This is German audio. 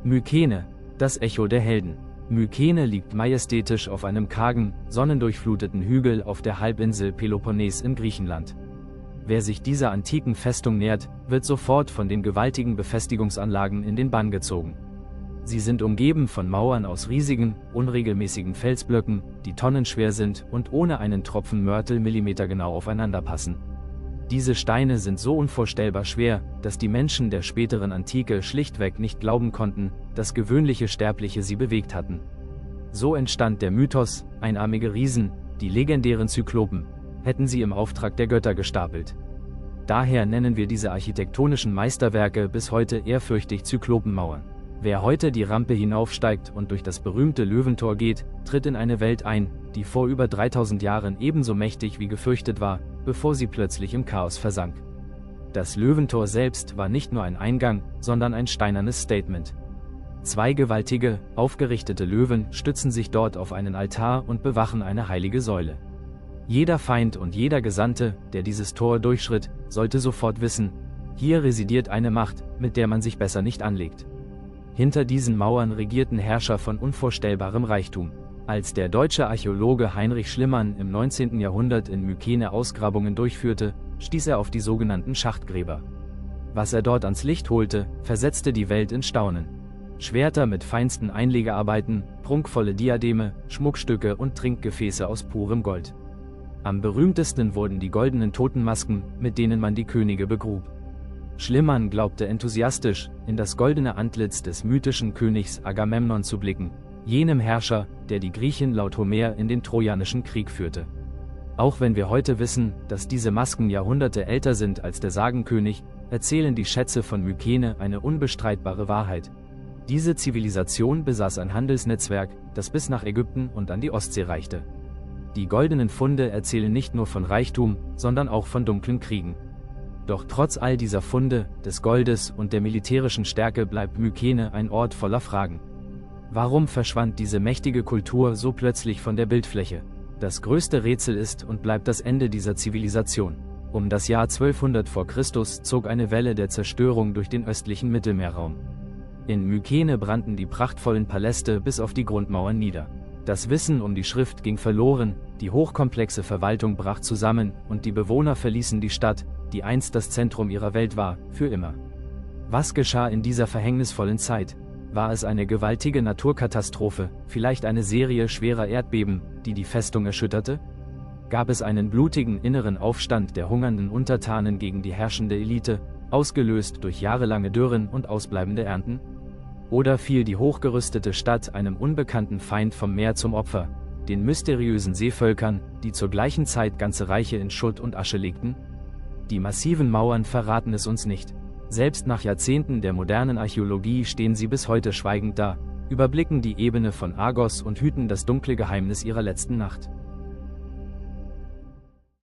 Mykene, das Echo der Helden. Mykene liegt majestätisch auf einem kargen, sonnendurchfluteten Hügel auf der Halbinsel Peloponnes in Griechenland. Wer sich dieser antiken Festung nähert, wird sofort von den gewaltigen Befestigungsanlagen in den Bann gezogen. Sie sind umgeben von Mauern aus riesigen, unregelmäßigen Felsblöcken, die tonnenschwer sind und ohne einen Tropfen Mörtel millimetergenau aufeinander passen. Diese Steine sind so unvorstellbar schwer, dass die Menschen der späteren Antike schlichtweg nicht glauben konnten, dass gewöhnliche Sterbliche sie bewegt hatten. So entstand der Mythos, einarmige Riesen, die legendären Zyklopen, hätten sie im Auftrag der Götter gestapelt. Daher nennen wir diese architektonischen Meisterwerke bis heute ehrfürchtig Zyklopenmauern. Wer heute die Rampe hinaufsteigt und durch das berühmte Löwentor geht, tritt in eine Welt ein, die vor über 3000 Jahren ebenso mächtig wie gefürchtet war, bevor sie plötzlich im Chaos versank. Das Löwentor selbst war nicht nur ein Eingang, sondern ein steinernes Statement. 2 gewaltige, aufgerichtete Löwen stützen sich dort auf einen Altar und bewachen eine heilige Säule. Jeder Feind und jeder Gesandte, der dieses Tor durchschritt, sollte sofort wissen, hier residiert eine Macht, mit der man sich besser nicht anlegt. Hinter diesen Mauern regierten Herrscher von unvorstellbarem Reichtum. Als der deutsche Archäologe Heinrich Schliemann im 19. Jahrhundert in Mykene Ausgrabungen durchführte, stieß er auf die sogenannten Schachtgräber. Was er dort ans Licht holte, versetzte die Welt in Staunen. Schwerter mit feinsten Einlegearbeiten, prunkvolle Diademe, Schmuckstücke und Trinkgefäße aus purem Gold. Am berühmtesten wurden die goldenen Totenmasken, mit denen man die Könige begrub. Schliemann glaubte enthusiastisch, in das goldene Antlitz des mythischen Königs Agamemnon zu blicken, jenem Herrscher, der die Griechen laut Homer in den Trojanischen Krieg führte. Auch wenn wir heute wissen, dass diese Masken Jahrhunderte älter sind als der Sagenkönig, erzählen die Schätze von Mykene eine unbestreitbare Wahrheit. Diese Zivilisation besaß ein Handelsnetzwerk, das bis nach Ägypten und an die Ostsee reichte. Die goldenen Funde erzählen nicht nur von Reichtum, sondern auch von dunklen Kriegen. Doch trotz all dieser Funde, des Goldes und der militärischen Stärke bleibt Mykene ein Ort voller Fragen. Warum verschwand diese mächtige Kultur so plötzlich von der Bildfläche? Das größte Rätsel ist und bleibt das Ende dieser Zivilisation. Um das Jahr 1200 vor Christus zog eine Welle der Zerstörung durch den östlichen Mittelmeerraum. In Mykene brannten die prachtvollen Paläste bis auf die Grundmauern nieder. Das Wissen um die Schrift ging verloren, die hochkomplexe Verwaltung brach zusammen und die Bewohner verließen die Stadt, die einst das Zentrum ihrer Welt war, für immer. Was geschah in dieser verhängnisvollen Zeit? War es eine gewaltige Naturkatastrophe, vielleicht eine Serie schwerer Erdbeben, die die Festung erschütterte? Gab es einen blutigen inneren Aufstand der hungernden Untertanen gegen die herrschende Elite, ausgelöst durch jahrelange Dürren und ausbleibende Ernten? Oder fiel die hochgerüstete Stadt einem unbekannten Feind vom Meer zum Opfer, den mysteriösen Seevölkern, die zur gleichen Zeit ganze Reiche in Schutt und Asche legten? Die massiven Mauern verraten es uns nicht. Selbst nach Jahrzehnten der modernen Archäologie stehen sie bis heute schweigend da, überblicken die Ebene von Argos und hüten das dunkle Geheimnis ihrer letzten Nacht.